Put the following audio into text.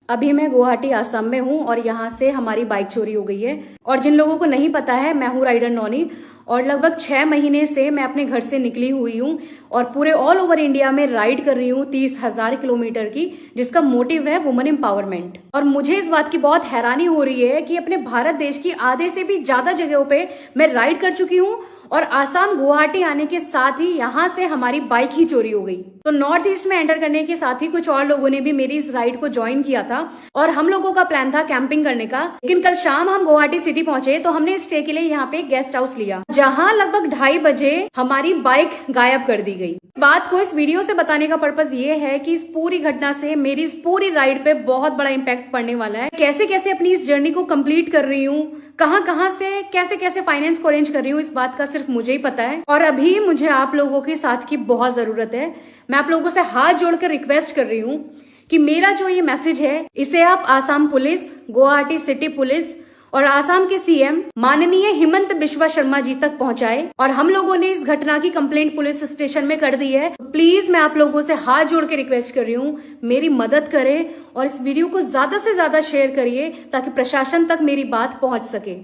अभी मैं गुवाहाटी असम में हूँ और यहाँ से हमारी बाइक चोरी हो गई है। और जिन लोगों को नहीं पता है, मैं हूँ राइडर नौनी और लगभग 6 महीने से मैं अपने घर से निकली हुई हूँ और पूरे ऑल ओवर इंडिया में राइड कर रही हूँ 30,000 किलोमीटर की, जिसका मोटिव है वुमेन एम्पावरमेंट। और मुझे इस बात की बहुत हैरानी हो रही है कि अपने भारत देश की आधे से भी ज्यादा जगहों पे मैं राइड कर चुकी हूँ और आसाम गुवाहाटी आने के साथ ही यहाँ से हमारी बाइक ही चोरी हो गई। तो नॉर्थ ईस्ट में एंटर करने के साथ ही कुछ और लोगों ने भी मेरी इस राइड को ज्वाइन किया था और हम लोगों का प्लान था कैंपिंग करने का। लेकिन कल शाम हम गुवाहाटी सिटी पहुंचे तो हमने स्टे के लिए यहाँ पे गेस्ट हाउस लिया, जहाँ लगभग 2:30 बजे हमारी बाइक गायब कर दी गई। बात को इस वीडियो से बताने का पर्पज ये है कि इस पूरी घटना से मेरी इस पूरी राइड पे बहुत बड़ा इम्पैक्ट पड़ने वाला है। कैसे कैसे अपनी इस जर्नी को कंप्लीट कर रही हूँ, कहां से कैसे कैसे फाइनेंस को अरेंज कर रही हूँ, इस बात का सिर्फ मुझे ही पता है। और अभी मुझे आप लोगों के साथ की बहुत जरूरत है। मैं आप लोगों से हाथ जोड़कर रिक्वेस्ट कर रही हूँ कि मेरा जो ये मैसेज है इसे आप Assam police, Guwahati city police और आसाम के सीएम माननीय हिमंत बिश्वा शर्मा जी तक पहुंचाए। और हम लोगों ने इस घटना की कंप्लेंट पुलिस स्टेशन में कर दी है। प्लीज मैं आप लोगों से हाथ जोड़ के रिक्वेस्ट कर रही हूँ, मेरी मदद करें और इस वीडियो को ज्यादा से ज्यादा शेयर करिए ताकि प्रशासन तक मेरी बात पहुंच सके।